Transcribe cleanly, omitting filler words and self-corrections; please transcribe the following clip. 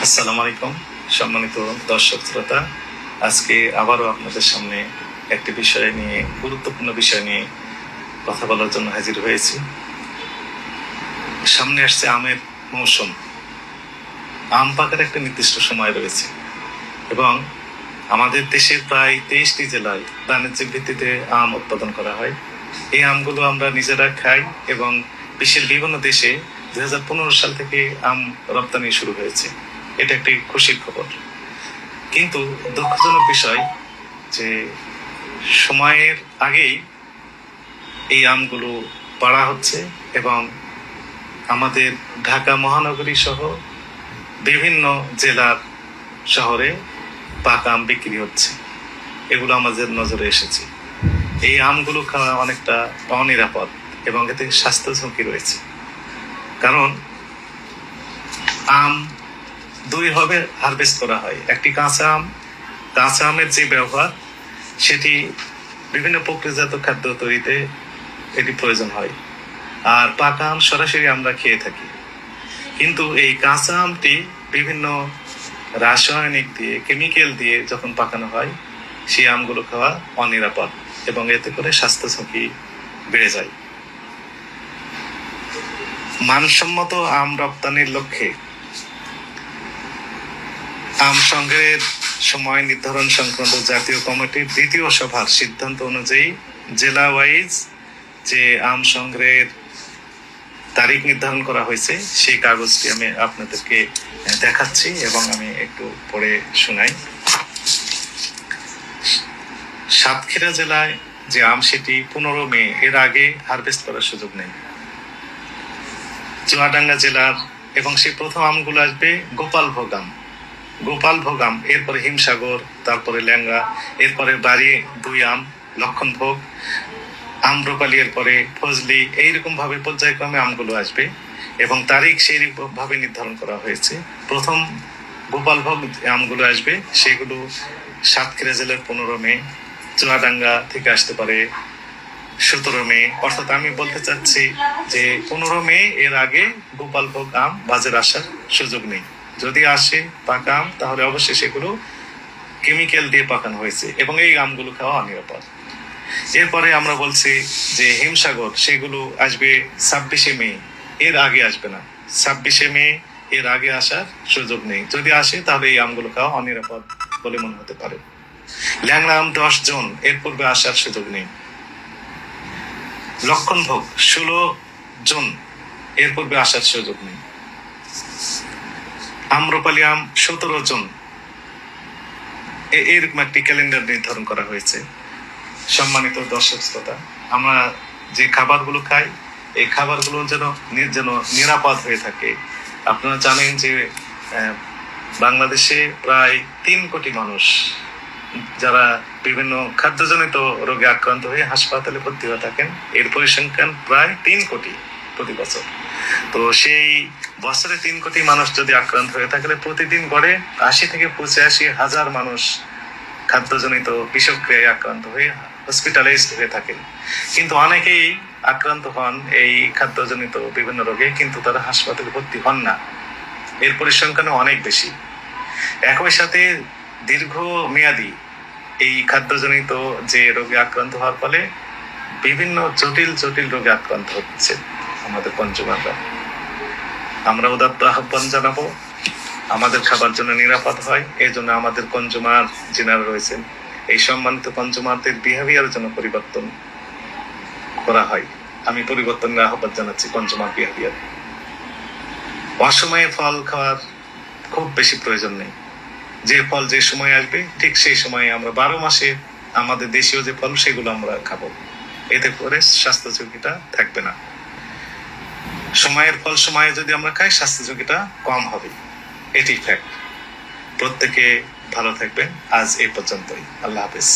আসসালামু আলাইকুম সম্মানিত দর্শক শ্রোতা। আজকে আবারও আপনাদের সামনে একটি বিষয় নিয়ে, গুরুত্বপূর্ণ বিষয় নিয়ে কথা বলার জন্য হাজির হয়েছি। সামনে আসছে আমের মৌসুম। আম পাকার একটা নির্দিষ্ট সময় রয়েছে এবং আমাদের দেশের প্রায় 23টি জেলায় বাণিজ্যিক ভিত্তিতে আম উৎপাদন করা হয়। এই আমগুলো আমরা নিজেরা খাই এবং বিশ্বের বিভিন্ন দেশে 2015 সাল থেকে আম রপ্তানি শুরু হয়েছে। এটা একটি খুশির খবর। কিন্তু দুঃখজনক বিষয় যে সময়ের আগেই এই আমগুলো পাড়া হচ্ছে এবং আমাদের ঢাকা মহানগরী সহ বিভিন্ন জেলার শহরে পাকা আম বিক্রি হচ্ছে। এগুলো আমাদের নজরে এসেছে। এই আমগুলো খাওয়া অনেকটা অনিরাপদ এবং এতে স্বাস্থ্য ঝুঁকি রয়েছে। কারণ আম দুইভাবে হারভেস্ট করা হয়। একটি কাঁচা আমের যে ব্যবহার, সেটি বিভিন্ন প্রক্রিয়াজাত খাদ্য তৈরিতে এটি প্রয়োজন হয়। আর পাকা আম সরাসরি আমরা খেয়ে থাকি। কিন্তু এই কাঁচা আমটি বিভিন্ন রাসায়নিক দিয়ে, কেমিক্যাল দিয়ে যখন পাকানো হয়, সেই আমগুলো খাওয়া অনিরাপদ এবং এতে করে স্বাস্থ্য ঝুঁকি বেড়ে যায়। মানসম্মত আম রপ্তানির লক্ষ্যে আম সংগ্রহের সময় নির্ধারণ সংক্রান্ত জাতীয় কমিটির দ্বিতীয় সভার সিদ্ধান্ত অনুযায়ী জেলা ওয়াইজ যে আম সংগ্রহের তারিখ নির্ধারণ করা হয়েছে, সেই কাগজটি আমি আপনাদেরকে দেখাচ্ছি এবং আমি একটু পড়ে শোনাই। সাতক্ষীরা জেলায় যে আম, সেটি 15 মে এর আগে হারভেস্ট করার সুযোগ নেই। চুয়াডাঙ্গা জেলার এবং সেই প্রথম আমগুলো আসবে গোপালভোগ আম, এরপরে হিমসাগর, তারপরে ল্যাংড়া, এরপরে বাড়ি 2 আম, লক্ষণভোগ, আম্রপালি, এরপরে ফজলি, এইরকম ভাবে পর্যায়ক্রমে আমগুলো আসবে এবং তারিখ সেই ভাবে নির্ধারণ করা হয়েছে। প্রথম গোপালভোগ আমগুলো আসবে, সেগুলো সাতক্ষীরা জেলার 15 মে, চুয়াডাঙ্গা থেকে আসতে পারে 17 মে। অর্থাৎ আমি বলতে চাচ্ছি যে 15 মে এর আগে গোপালভোগ আম বাজারে আসার সুযোগ নেই। যদি আসে পাকা আম, তাহলে অবশ্যই সেগুলো কেমিক্যাল দিয়ে পাকানো হয়েছে এবং এই আমগুলো খাওয়া অনিরাপদ। এরপরে আমরা বলছি যে হিমসাগর, সেগুলো আসবে 26 মে, এর আগে আসবে না। 26 মে এর আগে আসার সুযোগ নেই। যদি আসে তাহলে এই আমগুলো খাওয়া অনিরাপদ বলে মনে হতে পারে। ল্যাংড়া আম 10 জুন, এর পূর্বে আসার সুযোগ নেই। লক্ষণভোগ 16 জুন, এর পূর্বে আসার সুযোগ নেই। আম্রপালি আম 17 জুন, এরকম একটি ক্যালেন্ডার নির্ধারণ করা হয়েছে। সম্মানিত দর্শক শ্রোতা, আমরা যে খাবারগুলো খাই, এই খাবারগুলো যেন নিরাপদ হয়ে থাকে। আপনারা জানেন যে বাংলাদেশে প্রায় 3 কোটি মানুষ যারা বিভিন্ন খাদ্যজনিত রোগে আক্রান্ত হয়ে হাসপাতালে ভর্তি হয়ে থাকেন। এর পরিসংখ্যান প্রায় 3 কোটি প্রতি বছর। তো সেই বছরে 3 কোটি মানুষ যদি আক্রান্ত হয়ে থাকলে প্রতিদিন গড়ে 80 থেকে 85 হাজার মানুষ খাদ্যজনিত বিষক্রিয়ায় আক্রান্ত হয়ে হসপিটালাইজড হয়ে থাকেন। কিন্তু অনেকেই আক্রান্ত হন এই খাদ্যজনিত বিভিন্ন রোগে, কিন্তু তারা হাসপাতালে ভর্তি হন না। এর পরিসংখ্যান অনেক বেশি। একই সাথে দীর্ঘমেয়াদী এই খাদ্যজনিত যে রোগে আক্রান্ত হওয়ার ফলে বিভিন্ন জটিল রোগে আক্রান্ত হচ্ছে আমাদের কনজিউমাররা। আমরা উদাত্ত আহ্বান জানাবো আমাদের খাবার জন্য নিরাপদ হয়। এই জন্য আমাদের কনজিউমার যিনারা রয়েছেন, এই সম্মানিত কনজিউমারদের বিহেভিয়ার জন্য পরিবর্তন করা হয়। আমি পরিবর্তনের আহ্বান জানাচ্ছি কনজিউমার বিহেভিয়ার। অসময়ে ফল খাওয়ার খুব বেশি প্রয়োজন নেই। যে ফল যে সময় আসবে, ঠিক সেই সময়ে আমরা 12 মাসে আমাদের দেশীয় যে ফল, সেগুলো আমরা খাবো। এতে করে স্বাস্থ্য ঝুঁকিটা থাকবে না। সময়ের ফল সময়ে যদি আমরা খাই, স্বাস্থ্য ঝুঁকিটা কম হবে। এটি ফ্যাক্ট। প্রত্যেকে ভালো থাকবেন। আজ এই পর্যন্তই। আল্লাহ হাফেজ।